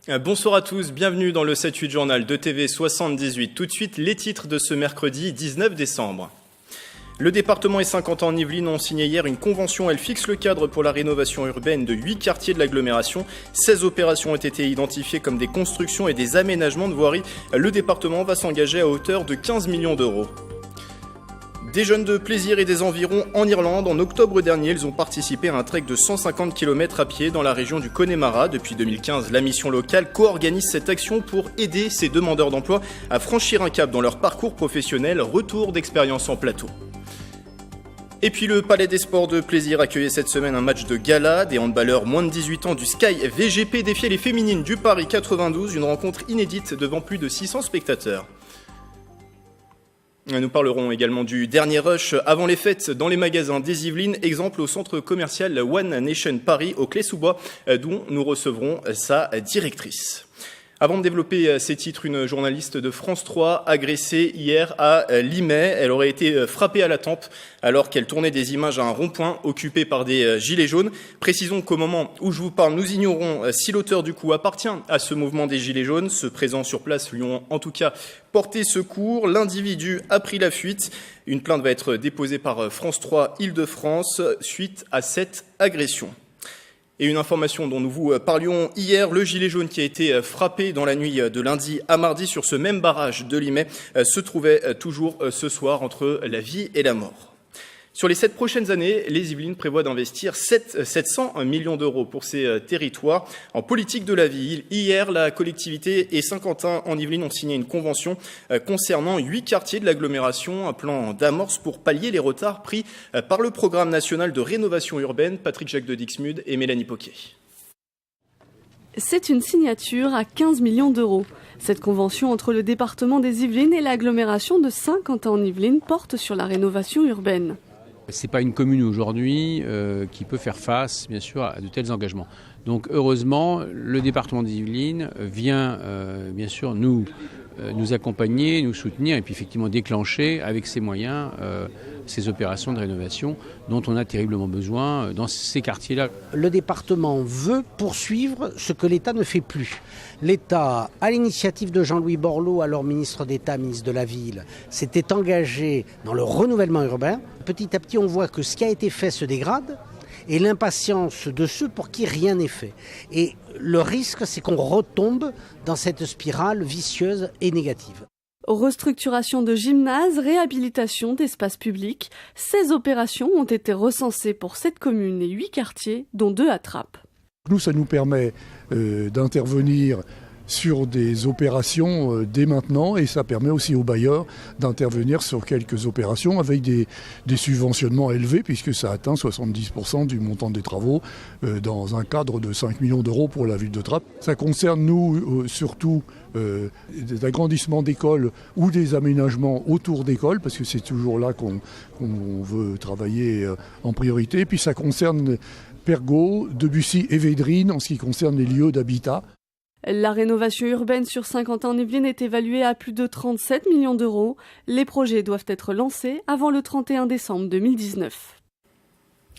Bonsoir à tous, bienvenue dans le 7-8 journal de TV 78. Tout de suite, les titres de ce mercredi 19 décembre. Le département et Saint-Quentin en Yvelines ont signé hier une convention. Elle fixe le cadre pour la rénovation urbaine de 8 quartiers de l'agglomération. 16 opérations ont été identifiées comme des constructions et des aménagements de voirie. Le département va s'engager à hauteur de 15 millions d'euros. Des jeunes de plaisir et des environs en Irlande. En octobre dernier, ils ont participé à un trek de 150 km à pied dans la région du Connemara. Depuis 2015, la mission locale co-organise cette action pour aider ces demandeurs d'emploi à franchir un cap dans leur parcours professionnel. Retour d'expérience en plateau. Et puis le Palais des Sports de Plaisir accueillait cette semaine un match de gala. Des handballeurs moins de 18 ans du Sky VGP défiaient les féminines du Paris 92. Une rencontre inédite devant plus de 600 spectateurs. Nous parlerons également du dernier rush avant les fêtes dans les magasins des Yvelines, exemple au centre commercial One Nation Paris au Clé-sous-Bois, dont nous recevrons sa directrice. Avant de développer ces titres, une journaliste de France 3 agressée hier à Limay. Elle aurait été frappée à la tempe alors qu'elle tournait des images à un rond-point occupé par des gilets jaunes. Précisons qu'au moment où je vous parle, nous ignorons si l'auteur du coup appartient à ce mouvement des gilets jaunes. Ceux présents sur place lui ont en tout cas porté secours. L'individu a pris la fuite. Une plainte va être déposée par France 3 Île-de-France suite à cette agression. Et une information dont nous vous parlions hier, le gilet jaune qui a été frappé dans la nuit de lundi à mardi sur ce même barrage de Limay se trouvait toujours ce soir entre la vie et la mort. Sur les 7 prochaines années, les Yvelines prévoient d'investir 700 millions d'euros pour ces territoires en politique de la ville. Hier, la collectivité et Saint-Quentin en Yvelines ont signé une convention concernant 8 quartiers de l'agglomération, un plan d'amorce pour pallier les retards pris par le programme national de rénovation urbaine. Patrick Jacques de Dixmude et Mélanie Poquet. C'est une signature à 15 millions d'euros. Cette convention entre le département des Yvelines et l'agglomération de Saint-Quentin en Yvelines porte sur la rénovation urbaine. C'est pas une commune aujourd'hui qui peut faire face, bien sûr, à de tels engagements. Donc, heureusement, le département des Yvelines vient, bien sûr, nous accompagner, nous soutenir et puis effectivement déclencher avec ses moyens ces opérations de rénovation dont on a terriblement besoin dans ces quartiers-là. Le département veut poursuivre ce que l'État ne fait plus. L'État, à l'initiative de Jean-Louis Borloo, alors ministre d'État, ministre de la Ville, s'était engagé dans le renouvellement urbain. Petit à petit, on voit que ce qui a été fait se dégrade et l'impatience de ceux pour qui rien n'est fait. Et le risque, c'est qu'on retombe dans cette spirale vicieuse et négative. Restructuration de gymnases, réhabilitation d'espaces publics, 16 opérations ont été recensées pour 7 communes et 8 quartiers, dont 2 à Trappes. Nous, ça nous permet d'intervenir sur des opérations dès maintenant et ça permet aussi aux bailleurs d'intervenir sur quelques opérations avec des subventionnements élevés puisque ça atteint 70% du montant des travaux dans un cadre de 5 millions d'euros pour la ville de Trappes. Ça concerne nous surtout des agrandissements d'écoles ou des aménagements autour d'écoles parce que c'est toujours là qu'on veut travailler en priorité. Puis ça concerne Pergaux, Debussy et Védrine en ce qui concerne les lieux d'habitat. La rénovation urbaine sur Saint-Quentin-en-Yvelines est évaluée à plus de 37 millions d'euros. Les projets doivent être lancés avant le 31 décembre 2019.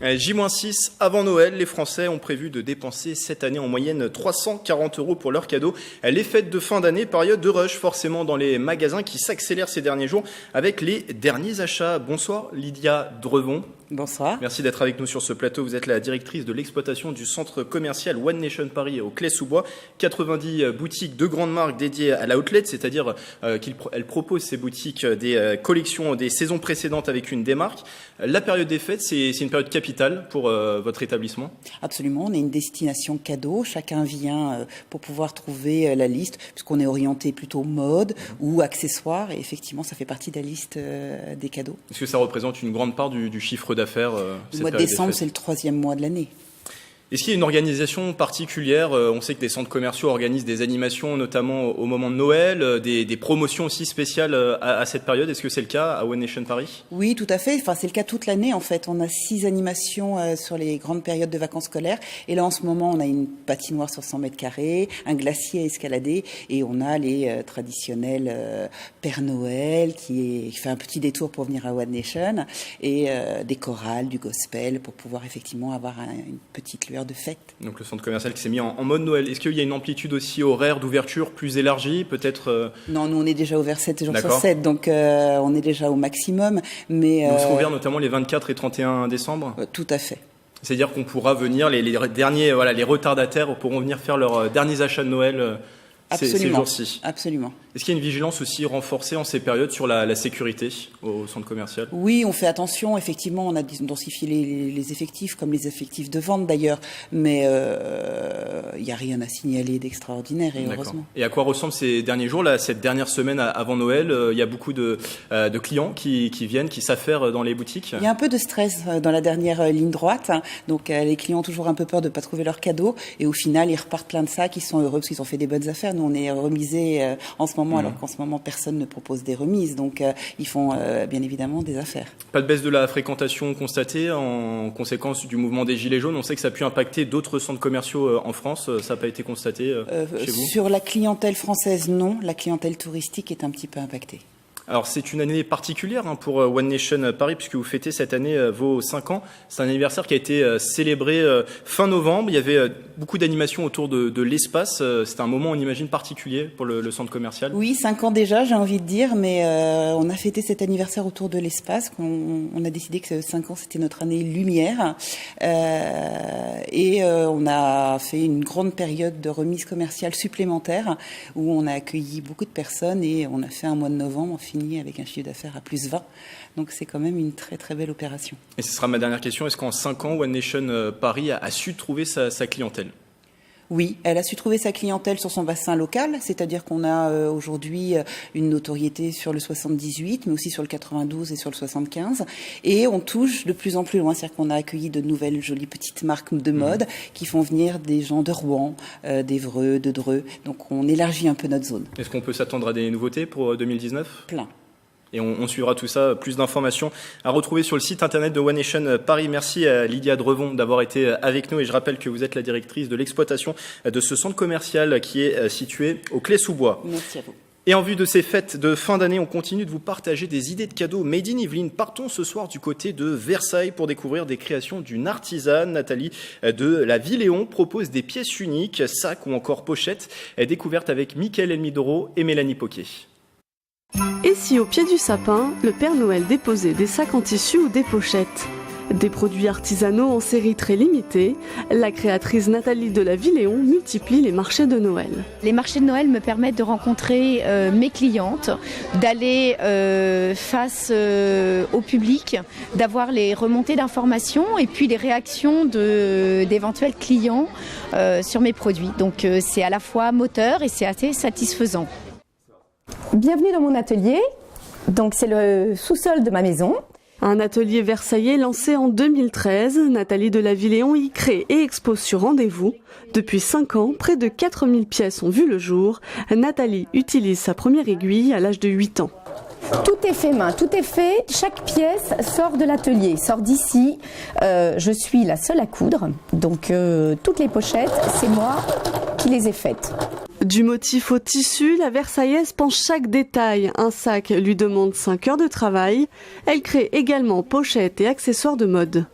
J-6 avant Noël, les Français ont prévu de dépenser cette année en moyenne 340 € pour leurs cadeaux. Les fêtes de fin d'année, période de rush forcément dans les magasins qui s'accélèrent ces derniers jours avec les derniers achats. Bonsoir Lydia Drevon. Bonsoir. Merci d'être avec nous sur ce plateau. Vous êtes la directrice de l'exploitation du centre commercial One Nation Paris au Clé-sous-Bois. 90 boutiques de grandes marques dédiées à la outlet, c'est-à-dire qu'elle propose ces boutiques des collections des saisons précédentes avec une démarque. La période des fêtes, c'est une période capitale pour votre établissement? Absolument, on est une destination cadeau. Chacun vient pour pouvoir trouver la liste, puisqu'on est orienté plutôt mode ou accessoires. Et effectivement, ça fait partie de la liste des cadeaux. Est-ce que ça représente une grande part du chiffre d'affaires? Le mois de décembre, c'est le 3e mois de l'année. Est-ce qu'il y a une organisation particulière? On sait que des centres commerciaux organisent des animations, notamment au moment de Noël, des promotions aussi spéciales à cette période. Est-ce que c'est le cas à One Nation Paris? Oui, tout à fait. Enfin, c'est le cas toute l'année, en fait. On a 6 animations sur les grandes périodes de vacances scolaires. Et là, en ce moment, on a une patinoire sur 100 mètres carrés, un glacier à escalader, et on a les traditionnels Père Noël qui fait un petit détour pour venir à One Nation, et des chorales, du gospel, pour pouvoir effectivement avoir une petite lueur période de fête. Donc le centre commercial qui s'est mis en mode Noël. Est-ce qu'il y a une amplitude aussi horaire d'ouverture plus élargie, peut-être Non, nous on est déjà ouvert 7 jours D'accord. sur 7, donc on est déjà au maximum. Mais Vous serez ouvert notamment les 24 et 31 décembre. Tout à fait. C'est-à-dire qu'on pourra venir, les derniers, les retardataires pourront venir faire leurs derniers achats de Noël ces jours-ci. Absolument. Est-ce qu'il y a une vigilance aussi renforcée en ces périodes sur la sécurité au centre commercial ? Oui, on fait attention. Effectivement, on a densifié les effectifs, comme les effectifs de vente d'ailleurs. Mais il n'y a rien à signaler d'extraordinaire, et heureusement. Et à quoi ressemblent ces derniers jours, cette dernière semaine avant Noël ? Il y a beaucoup de clients qui viennent, qui s'affairent dans les boutiques. Il y a un peu de stress dans la dernière ligne droite. Donc les clients ont toujours un peu peur de ne pas trouver leur cadeau. Et au final, ils repartent plein de sacs. Ils sont heureux parce qu'ils ont fait des bonnes affaires. Nous, on est remisés en ce moment, alors qu'en ce moment, personne ne propose des remises. Donc, ils font bien évidemment des affaires. Pas de baisse de la fréquentation constatée en conséquence du mouvement des Gilets jaunes. On sait que ça a pu impacter d'autres centres commerciaux en France. Ça n'a pas été constaté chez vous ? Sur la clientèle française, non. La clientèle touristique est un petit peu impactée. Alors c'est une année particulière pour One Nation Paris, puisque vous fêtez cette année vos 5 ans. C'est un anniversaire qui a été célébré fin novembre. Il y avait beaucoup d'animations autour de l'espace. C'était un moment, on imagine, particulier pour le centre commercial. Oui, 5 ans déjà, j'ai envie de dire, mais on a fêté cet anniversaire autour de l'espace. On a décidé que 5 ans, c'était notre année lumière. Et on a fait une grande période de remise commerciale supplémentaire où on a accueilli beaucoup de personnes et on a fait un mois de novembre fini avec un chiffre d'affaires à plus 20. Donc c'est quand même une très très belle opération. Et ce sera ma dernière question. Est-ce qu'en 5 ans, One Nation Paris a su trouver sa clientèle ? Oui, elle a su trouver sa clientèle sur son bassin local, c'est-à-dire qu'on a aujourd'hui une notoriété sur le 78, mais aussi sur le 92 et sur le 75. Et on touche de plus en plus loin, c'est-à-dire qu'on a accueilli de nouvelles jolies petites marques de mode qui font venir des gens de Rouen, d'Évreux, de Dreux. Donc on élargit un peu notre zone. Est-ce qu'on peut s'attendre à des nouveautés pour 2019 ? Plein. Et on suivra tout ça, plus d'informations à retrouver sur le site internet de One Nation Paris. Merci à Lydia Drevon d'avoir été avec nous et je rappelle que vous êtes la directrice de l'exploitation de ce centre commercial qui est situé au Clé-sous-Bois. Merci à vous. Et en vue de ces fêtes de fin d'année, on continue de vous partager des idées de cadeaux made in Yvelines. Partons ce soir du côté de Versailles pour découvrir des créations d'une artisane. Nathalie de la Villéon propose des pièces uniques, sacs ou encore pochettes, découvertes avec Mickaël Elmidoro et Mélanie Poquet. Et si au pied du sapin, le Père Noël déposait des sacs en tissu ou des pochettes ? Des produits artisanaux en série très limitée, la créatrice Nathalie de la Villéon multiplie les marchés de Noël. Les marchés de Noël me permettent de rencontrer mes clientes, d'aller face au public, d'avoir les remontées d'informations et puis les réactions d'éventuels clients sur mes produits. Donc c'est à la fois moteur et c'est assez satisfaisant. Bienvenue dans mon atelier. Donc c'est le sous-sol de ma maison. Un atelier versaillais lancé en 2013, Nathalie de la Villéon y crée et expose sur rendez-vous. Depuis 5 ans, près de 4000 pièces ont vu le jour. Nathalie utilise sa première aiguille à l'âge de 8 ans. Tout est fait main, tout est fait. Chaque pièce sort de l'atelier, sort d'ici. Je suis la seule à coudre. Donc toutes les pochettes, c'est moi qui les ai faites. Du motif au tissu, la Versaillaise pense chaque détail. Un sac lui demande 5 heures de travail. Elle crée également pochettes et accessoires de mode.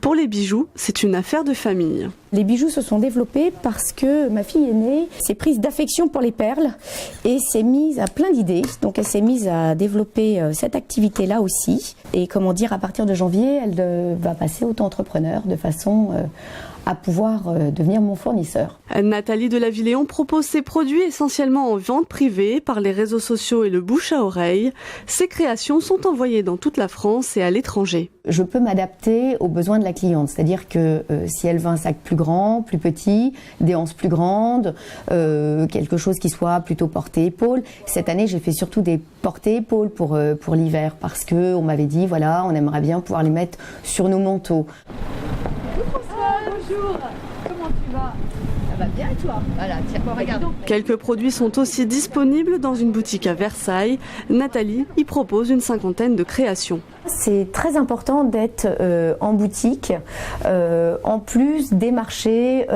Pour les bijoux, c'est une affaire de famille. Les bijoux se sont développés parce que ma fille aînée s'est prise d'affection pour les perles et s'est mise à plein d'idées. Donc elle s'est mise à développer cette activité-là aussi. Et comment dire, à partir de janvier, elle va passer auto-entrepreneur de façon à pouvoir devenir mon fournisseur. Nathalie de la Villéon propose ses produits essentiellement en vente privée par les réseaux sociaux et le bouche à oreille. Ses créations sont envoyées dans toute la France et à l'étranger. Je peux m'adapter aux besoins de la cliente, c'est-à-dire que si elle veut un sac plus grand, plus petit, des anses plus grandes, quelque chose qui soit plutôt porté-épaule. Cette année, j'ai fait surtout des porté-épaules pour l'hiver parce que on m'avait dit voilà, on aimerait bien pouvoir les mettre sur nos manteaux. Bonjour, comment tu vas ? va bien et toi? Voilà, tiens, regarde. Quelques produits sont aussi disponibles dans une boutique à Versailles. Nathalie y propose une 50aine de créations. C'est très important d'être en boutique, en plus des marchés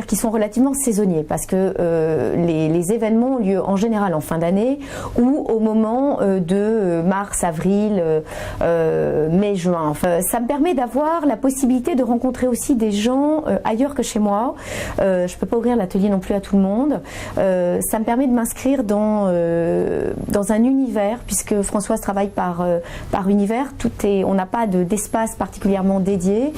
qui sont relativement saisonniers, parce que les événements ont lieu en général en fin d'année ou au moment de mars, avril, mai, juin. Enfin, ça me permet d'avoir la possibilité de rencontrer aussi des gens ailleurs que chez moi. Je ne peux pas ouvrir l'atelier non plus à tout le monde. Ça me permet de m'inscrire dans un univers, puisque Françoise travaille par univers. On n'a pas d'espace particulièrement dédié.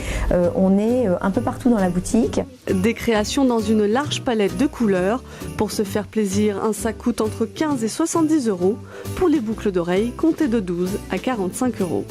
On est un peu partout dans la boutique. Des créations dans une large palette de couleurs. Pour se faire plaisir, un sac coûte entre 15 et 70 €. Pour les boucles d'oreilles, comptez de 12 à 45 €.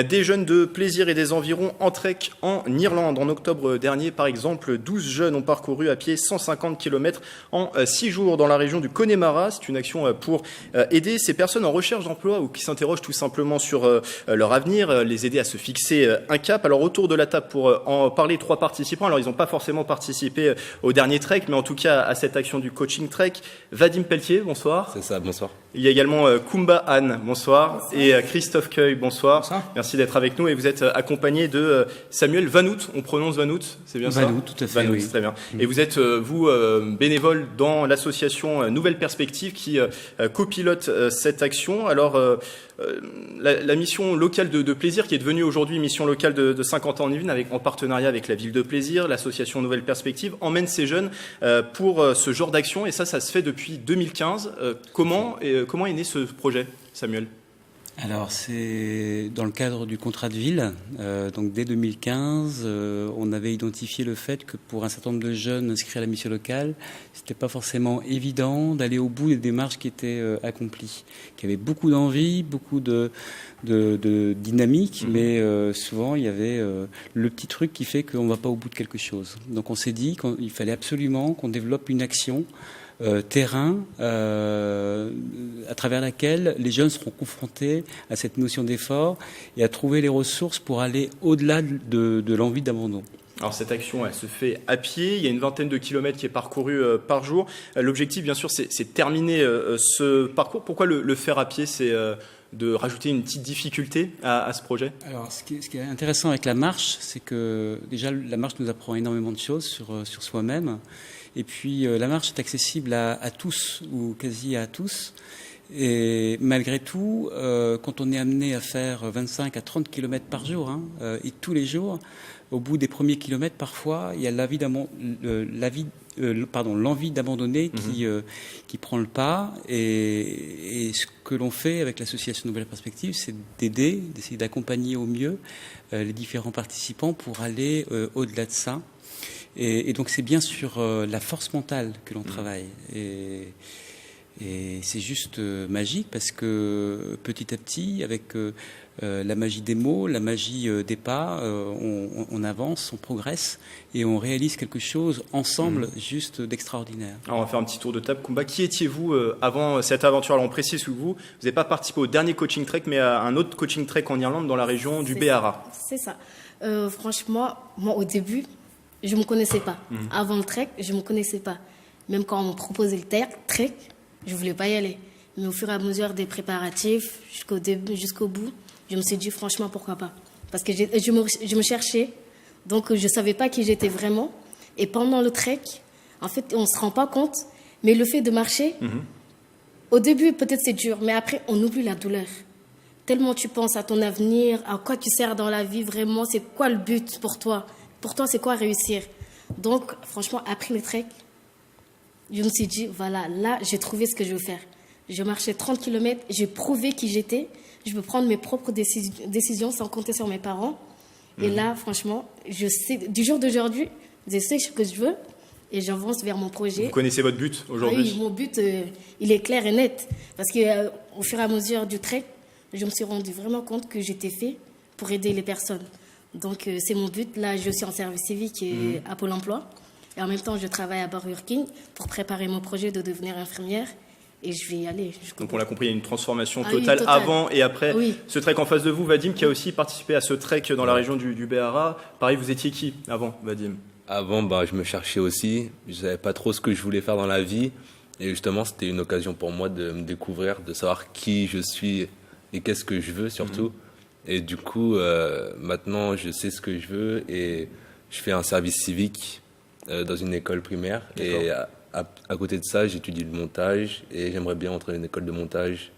Des jeunes de plaisir et des environs en trek en Irlande. En octobre dernier, par exemple, 12 jeunes ont parcouru à pied 150 km en 6 jours dans la région du Connemara. C'est une action pour aider ces personnes en recherche d'emploi ou qui s'interrogent tout simplement sur leur avenir, les aider à se fixer un cap. Alors autour de la table pour en parler, 3 participants. Alors ils n'ont pas forcément participé au dernier trek, mais en tout cas à cette action du coaching trek. Vadim Pelletier, bonsoir. C'est ça, bonsoir. Il y a également Kumba Anne, bonsoir. Et Christophe Cueil, bonsoir. Bonsoir. Merci d'être avec nous et vous êtes accompagné de Samuel Vanout. On prononce Vanout, c'est bien ça? Vanout, tout à fait. Vanout, oui. très bien. Et vous êtes, vous, bénévole dans l'association Nouvelle Perspective qui copilote cette action. Alors, la mission locale de plaisir qui est devenue aujourd'hui mission locale de 50 ans en Yvelines en partenariat avec la ville de Plaisir, l'association Nouvelle Perspective, emmène ces jeunes pour ce genre d'action et ça se fait depuis 2015. Comment est né ce projet, Samuel? Alors c'est dans le cadre du contrat de ville, donc dès 2015, on avait identifié le fait que pour un certain nombre de jeunes inscrits à la mission locale, c'était pas forcément évident d'aller au bout des démarches qui étaient accomplies, qui avaient beaucoup d'envie, beaucoup de dynamique, mais souvent il y avait le petit truc qui fait qu'on va pas au bout de quelque chose. Donc on s'est dit qu'il fallait absolument qu'on développe une action terrain à travers laquelle les jeunes seront confrontés à cette notion d'effort et à trouver les ressources pour aller au-delà de l'envie d'abandon. Alors cette action, elle se fait à pied, il y a une vingtaine de kilomètres qui est parcouru par jour. L'objectif, bien sûr, c'est terminer ce parcours. Pourquoi le faire à pied? C'est de rajouter une petite difficulté à ce projet? Alors, ce qui est intéressant avec la marche, c'est que déjà la marche nous apprend énormément de choses sur soi-même. Et puis la marche est accessible à tous ou quasi à tous. Et malgré tout, quand on est amené à faire 25 à 30 km par jour, et tous les jours, au bout des premiers kilomètres, parfois, il y a l'envie d'abandonner qui prend le pas. Et ce que l'on fait avec l'association Nouvelle Perspective, c'est d'essayer d'accompagner au mieux les différents participants pour aller au-delà de ça. Et donc c'est bien sur la force mentale que l'on travaille. Et c'est juste magique parce que petit à petit, avec la magie des mots, la magie des pas, on avance, on progresse et on réalise quelque chose ensemble juste d'extraordinaire. Alors on va faire un petit tour de table. Kumba, qui étiez-vous avant cette aventure? Alors on précise que vous n'avez pas participé au dernier coaching trek, mais à un autre coaching trek en Irlande dans la région du Béara. C'est ça. Franchement, moi au début, je ne me connaissais pas. Avant le trek, je ne me connaissais pas. Même quand on me proposait le trek, je ne voulais pas y aller. Mais au fur et à mesure des préparatifs, jusqu'au bout, je me suis dit franchement pourquoi pas. Parce que je me cherchais, donc je ne savais pas qui j'étais vraiment. Et pendant le trek, en fait, on ne se rend pas compte, mais le fait de marcher, au début peut-être c'est dur, mais après on oublie la douleur. Tellement tu penses à ton avenir, à quoi tu sers dans la vie vraiment, c'est quoi le but pour toi? Pour toi, c'est quoi réussir? Donc, franchement, après le trek, je me suis dit, voilà, là, j'ai trouvé ce que je veux faire. Je marchais 30 km, j'ai prouvé qui j'étais. Je peux prendre mes propres décisions sans compter sur mes parents. Et là, franchement, je sais, du jour d'aujourd'hui, je sais ce que je veux et j'avance vers mon projet. Vous connaissez votre but aujourd'hui? Oui, mon but, il est clair et net. Parce qu'au fur et à mesure du trek, je me suis rendu vraiment compte que j'étais fait pour aider les personnes. Donc, c'est mon but. Là, je suis en service civique à Pôle emploi. Et en même temps, je travaille à Burger King pour préparer mon projet de devenir infirmière. Et je vais y aller. Donc, on l'a compris, il y a une transformation totale avant et après. Oui. Ce trek en face de vous, Vadim, qui a aussi participé à ce trek dans la région du Béara. Pareil, vous étiez qui avant, Vadim? Avant, je me cherchais aussi. Je ne savais pas trop ce que je voulais faire dans la vie. Et justement, c'était une occasion pour moi de me découvrir, de savoir qui je suis et qu'est-ce que je veux surtout. Et du coup, maintenant, je sais ce que je veux et je fais un service civique dans une école primaire. D'accord. Et à côté de ça, j'étudie le montage et j'aimerais bien entrer dans une école de montage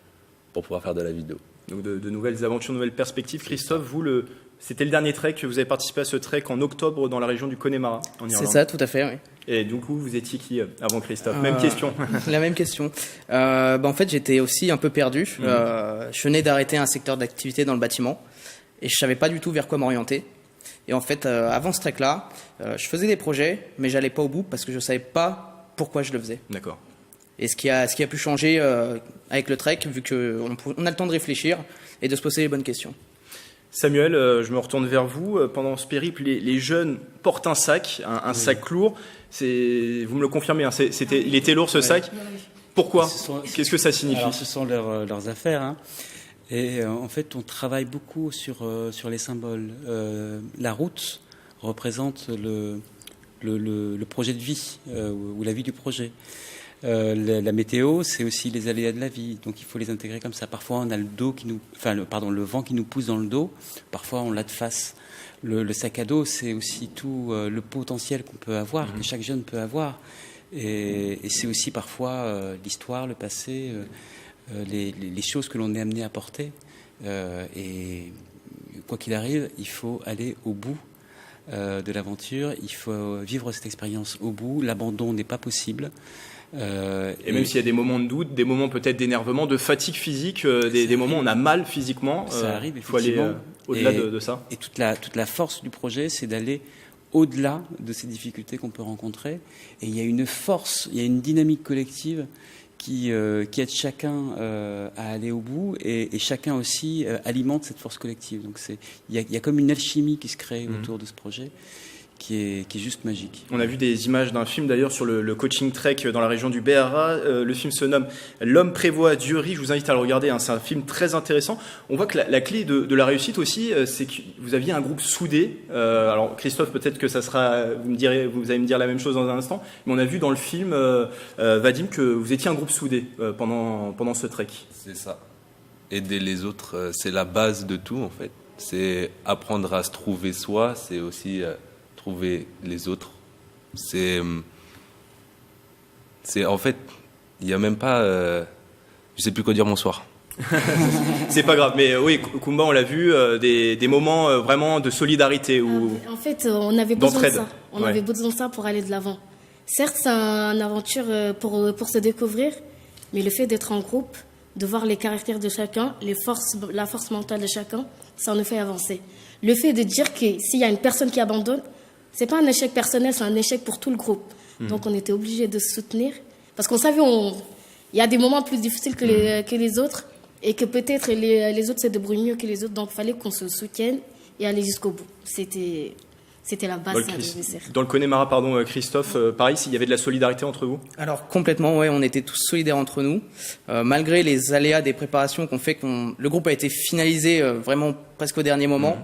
pour pouvoir faire de la vidéo. Donc de nouvelles aventures, de nouvelles perspectives. Christophe, vous, c'était le dernier trek, vous avez participé à ce trek en octobre dans la région du Connemara, en Irlande. C'est ça, tout à fait, oui. Et du coup, vous étiez qui avant Christophe? Même question. La même question. En fait, j'étais aussi un peu perdu. Je venais d'arrêter un secteur d'activité dans le bâtiment et je savais pas du tout vers quoi m'orienter. Et en fait, avant ce trek-là, je faisais des projets, mais j'allais pas au bout parce que je savais pas pourquoi je le faisais. D'accord. Et ce qui a pu changer avec le trek, vu qu'on a le temps de réfléchir et de se poser les bonnes questions. Samuel, je me retourne vers vous. Pendant ce périple, les jeunes portent un sac, un sac lourd. Vous me le confirmez, hein, il était lourd ce sac. Pourquoi? Qu'est-ce que ça signifie? Alors, ce sont leurs affaires. Hein. Et en fait, on travaille beaucoup sur les symboles. La route représente le projet de vie ou la vie du projet. La météo, c'est aussi les aléas de la vie, donc il faut les intégrer comme ça. Parfois, on a le vent qui nous pousse dans le dos. Parfois, on l'a de face. Le sac à dos, c'est aussi tout le potentiel qu'on peut avoir, que chaque jeune peut avoir. Et c'est aussi parfois l'histoire, le passé, les choses que l'on est amené à porter. Et quoi qu'il arrive, il faut aller au bout de l'aventure. Il faut vivre cette expérience au bout. L'abandon n'est pas possible. Et même s'il y a des moments de doute, des moments peut-être d'énervement, de fatigue physique, des moments où on a mal physiquement, ça arrive, il faut aller au-delà de ça. Et toute la force du projet, c'est d'aller au-delà de ces difficultés qu'on peut rencontrer. Et il y a une force, il y a une dynamique collective qui aide chacun à aller au bout et chacun aussi alimente cette force collective. Donc il y a comme une alchimie qui se crée autour de ce projet. Qui est juste magique. On a vu des images d'un film d'ailleurs sur le coaching trek dans la région du BRA. Le film se nomme L'homme prévoit, Dieu rit. Je vous invite à le regarder. Hein. C'est un film très intéressant. On voit que la clé de la réussite aussi, c'est que vous aviez un groupe soudé. Alors Christophe, peut-être que ça sera, vous allez me dire la même chose dans un instant. Mais on a vu dans le film, Vadim, que vous étiez un groupe soudé pendant ce trek. C'est ça. Aider les autres, c'est la base de tout en fait. C'est apprendre à se trouver soi. C'est aussi trouver les autres. C'est en fait, il n'y a même pas... je sais plus quoi dire bonsoir. C'est pas grave, mais oui, Koumba, on l'a vu, des moments vraiment de solidarité. En fait, on avait besoin de ça. On avait besoin de ça pour aller de l'avant. Certes, c'est une aventure pour se découvrir, mais le fait d'être en groupe, de voir les caractères de chacun, la force mentale de chacun, ça nous fait avancer. Le fait de dire que s'il y a une personne qui abandonne, c'est pas un échec personnel, c'est un échec pour tout le groupe. Donc on était obligé de se soutenir parce qu'on savait il y a des moments plus difficiles que les autres et que peut-être les autres se débrouillent mieux que les autres. Donc il fallait qu'on se soutienne et aller jusqu'au bout. C'était la base. Dans le Connemara, pardon, Christophe, pareil, s'il y avait de la solidarité entre vous? Alors complètement, ouais, on était tous solidaires entre nous. Malgré les aléas des préparations qu'on fait, le groupe a été finalisé vraiment presque au dernier moment.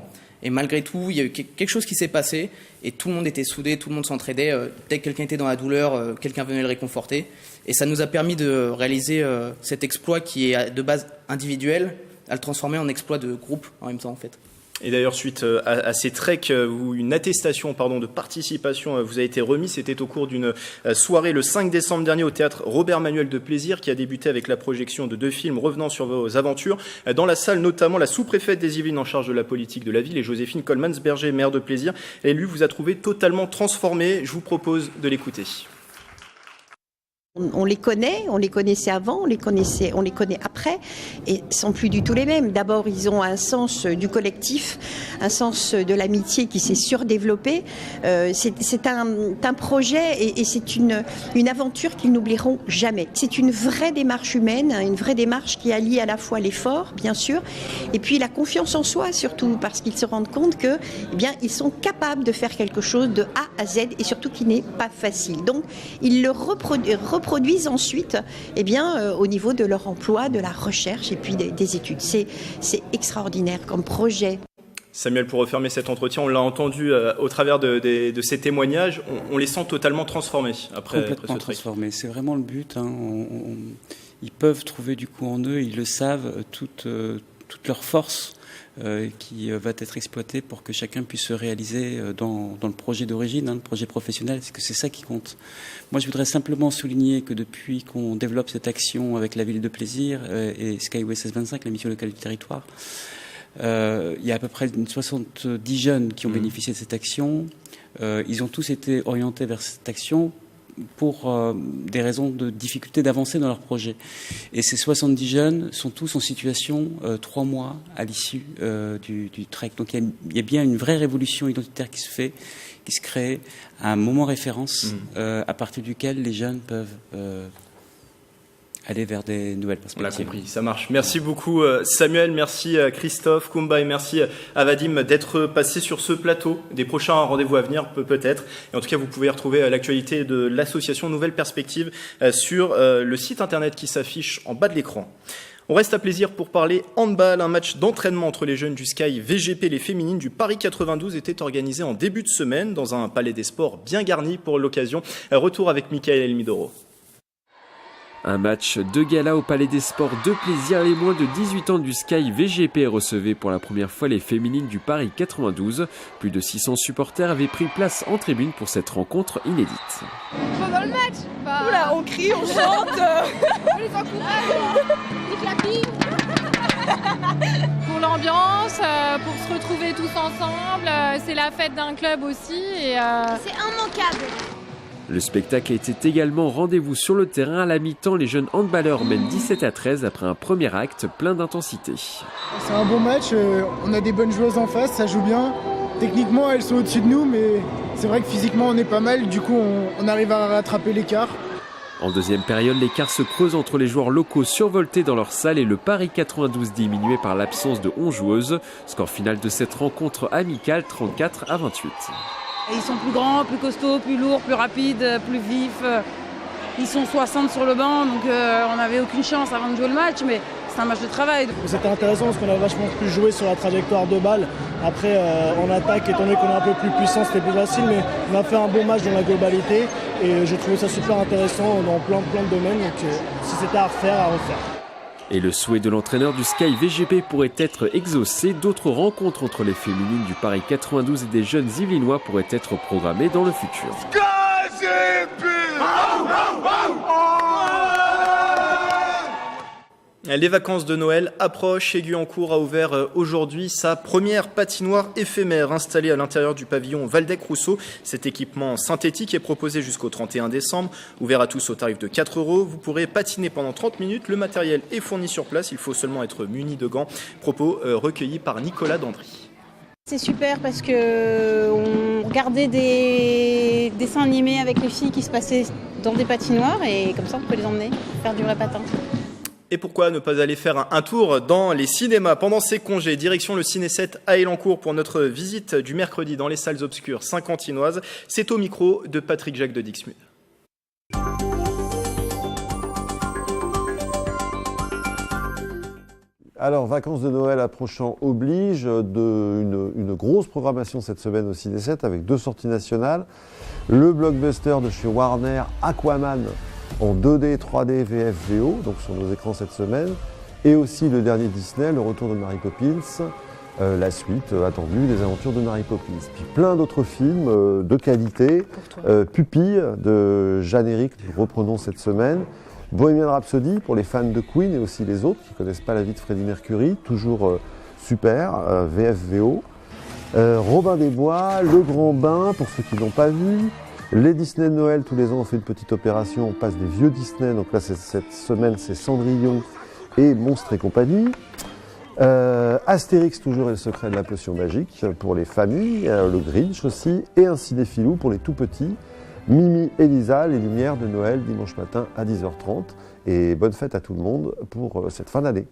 Et malgré tout, il y a eu quelque chose qui s'est passé et tout le monde était soudé, tout le monde s'entraidait. Dès que quelqu'un était dans la douleur, quelqu'un venait le réconforter. Et ça nous a permis de réaliser cet exploit qui est de base individuel, à le transformer en exploit de groupe en même temps en fait. Et d'ailleurs, suite à ces treks, une attestation de participation vous a été remise. C'était au cours d'une soirée le 5 décembre dernier au théâtre Robert Manuel de Plaisir, qui a débuté avec la projection de 2 films revenant sur vos aventures. Dans la salle, notamment, la sous-préfète des Yvelines en charge de la politique de la ville, et Joséphine Coleman-Berger, maire de Plaisir. Elle, lui, vous a trouvé totalement transformé. Je vous propose de l'écouter. On les connaissait avant, on les connaît après, et ils sont plus du tout les mêmes. D'abord, ils ont un sens du collectif, un sens de l'amitié qui s'est surdéveloppé. C'est un projet et c'est une aventure qu'ils n'oublieront jamais. C'est une vraie démarche humaine, une vraie démarche qui allie à la fois l'effort, bien sûr, et puis la confiance en soi, surtout, parce qu'ils se rendent compte que, ils sont capables de faire quelque chose de A à Z et surtout qui n'est pas facile. Donc, ils le reproduisent ensuite au niveau de leur emploi, de la recherche et puis des études. C'est extraordinaire comme projet. Samuel, pour refermer cet entretien, on l'a entendu au travers de ces témoignages, on les sent totalement transformés Complètement transformés, c'est vraiment le but. Ils peuvent trouver du coup en eux, ils le savent, toute leur force qui va être exploitée pour que chacun puisse se réaliser dans le projet d'origine, le projet professionnel, parce que c'est ça qui compte. Moi, je voudrais simplement souligner que depuis qu'on développe cette action avec la Ville de Plaisir et Skyway 1625, la mission locale du territoire, il y a à peu près 70 jeunes qui ont bénéficié de cette action. Ils ont tous été orientés vers cette action pour des raisons de difficulté d'avancer dans leur projet. Et ces 70 jeunes sont tous en situation 3 mois à l'issue du trek. Donc il y a bien une vraie révolution identitaire qui se crée à un moment référence à partir duquel les jeunes peuvent aller vers des nouvelles perspectives. On l'a compris, ça marche. Merci beaucoup Samuel, merci Christophe, Koumba et merci à Vadim d'être passé sur ce plateau. Des prochains rendez-vous à venir peut-être. Et en tout cas, vous pouvez retrouver l'actualité de l'association Nouvelles Perspectives sur le site internet qui s'affiche en bas de l'écran. On reste à Plaisir pour parler handball. Un match d'entraînement entre les jeunes du Sky VGP, les féminines du Paris 92, était organisé en début de semaine dans un palais des sports bien garni pour l'occasion. Retour avec Michael Elmidoro. Un match de gala au Palais des Sports de Plaisir. Les moins de 18 ans du Sky VGP recevaient pour la première fois les féminines du Paris 92. Plus de 600 supporters avaient pris place en tribune pour cette rencontre inédite. Pendant le match, oula, on crie, on chante, on les encourage, les clappings. Pour l'ambiance, pour se retrouver tous ensemble, c'est la fête d'un club aussi. Et c'est immanquable. Le spectacle était également rendez-vous sur le terrain. À la mi-temps, les jeunes handballeurs mènent 17-13 après un premier acte plein d'intensité. C'est un bon match, on a des bonnes joueuses en face, ça joue bien. Techniquement, elles sont au-dessus de nous, mais c'est vrai que physiquement, on est pas mal. Du coup, on arrive à rattraper l'écart. En deuxième période, l'écart se creuse entre les joueurs locaux survoltés dans leur salle et le Paris 92 diminué par l'absence de 11 joueuses. Score final de cette rencontre amicale, 34-28. Ils sont plus grands, plus costauds, plus lourds, plus rapides, plus vifs. Ils sont 60 sur le banc, donc on n'avait aucune chance avant de jouer le match, mais c'est un match de travail. C'était intéressant parce qu'on a vachement plus joué sur la trajectoire de balle. Après, en attaque, étant donné qu'on est un peu plus puissant, c'était plus facile, mais on a fait un bon match dans la globalité et j'ai trouvé ça super intéressant dans plein de domaines. Donc si c'était à refaire, à refaire. Et le souhait de l'entraîneur du Sky VGP pourrait être exaucé. D'autres rencontres entre les féminines du Paris 92 et des jeunes Yvelinois pourraient être programmées dans le futur. Les vacances de Noël approchent et Guyancourt a ouvert aujourd'hui sa première patinoire éphémère installée à l'intérieur du pavillon Waldeck-Rousseau. Cet équipement synthétique est proposé jusqu'au 31 décembre. Ouvert à tous au tarif de 4 €. Vous pourrez patiner pendant 30 minutes. Le matériel est fourni sur place. Il faut seulement être muni de gants. Propos recueillis par Nicolas Dandry. C'est super parce qu'on regardait des dessins animés avec les filles qui se passaient dans des patinoires et comme ça on peut les emmener faire du vrai patin. Et pourquoi ne pas aller faire un tour dans les cinémas pendant ces congés? Direction le Ciné 7 à Élancourt pour notre visite du mercredi dans les salles obscures saint-quentinoises. C'est au micro de Patrick Jacques de Dixmude. Alors, vacances de Noël approchant oblige, une grosse programmation cette semaine au Ciné 7 avec 2 sorties nationales. Le blockbuster de chez Warner, Aquaman, en 2D, 3D, VF, VO, donc sur nos écrans cette semaine, et aussi le dernier Disney, Le Retour de Mary Poppins, la suite attendue des aventures de Mary Poppins. Puis plein d'autres films de qualité, Pupille de Jeanne-Éric, nous reprenons cette semaine, Bohemian Rhapsody pour les fans de Queen et aussi les autres qui ne connaissent pas la vie de Freddie Mercury, toujours super, VF, VO, Robin des Bois, Le Grand Bain pour ceux qui ne l'ont pas vu. Les Disney de Noël, tous les ans on fait une petite opération, on passe des vieux Disney, donc là cette semaine c'est Cendrillon et Monstres et compagnie. Astérix toujours et le secret de la potion magique pour les familles, le Grinch aussi, et un cinéphilou pour les tout petits, Mimi et Lisa, les lumières de Noël dimanche matin à 10h30. Et bonne fête à tout le monde pour cette fin d'année.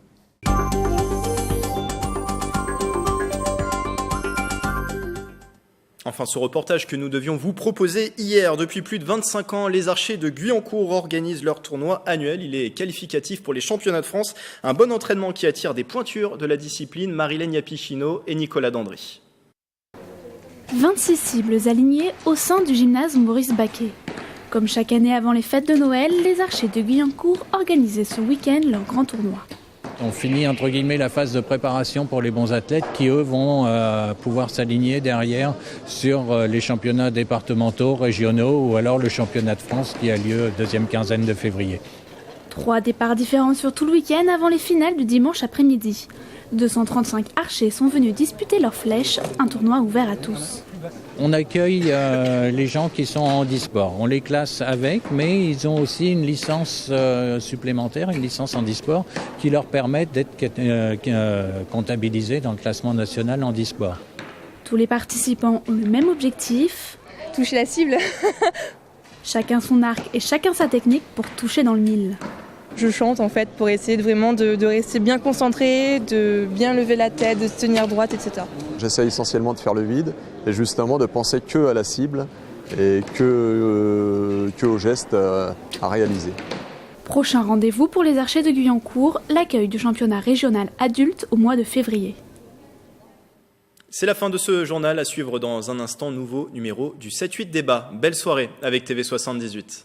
Enfin, ce reportage que nous devions vous proposer hier. Depuis plus de 25 ans, les archers de Guyancourt organisent leur tournoi annuel. Il est qualificatif pour les championnats de France. Un bon entraînement qui attire des pointures de la discipline, Marilène Yapichino et Nicolas Dandry. 26 cibles alignées au sein du gymnase Maurice Baquet. Comme chaque année avant les fêtes de Noël, les archers de Guyancourt organisaient ce week-end leur grand tournoi. On finit entre guillemets la phase de préparation pour les bons athlètes qui eux vont pouvoir s'aligner derrière sur les championnats départementaux, régionaux ou alors le championnat de France qui a lieu deuxième quinzaine de février. 3 départs différents sur tout le week-end avant les finales du dimanche après-midi. 235 archers sont venus disputer leurs flèches, un tournoi ouvert à tous. On accueille les gens qui sont en handisport. On les classe avec, mais ils ont aussi une licence supplémentaire, une licence handisport, qui leur permet d'être comptabilisés dans le classement national handisport. Tous les participants ont le même objectif. Toucher la cible. Chacun son arc et chacun sa technique pour toucher dans le mille. Je chante en fait pour essayer de rester bien concentré, de bien lever la tête, de se tenir droite, etc. J'essaie essentiellement de faire le vide et justement de penser que à la cible et que au geste à réaliser. Prochain rendez-vous pour les archers de Guyancourt, l'accueil du championnat régional adulte au mois de février. C'est la fin de ce journal, à suivre dans un instant, nouveau numéro du 7-8 débat. Belle soirée avec TV78.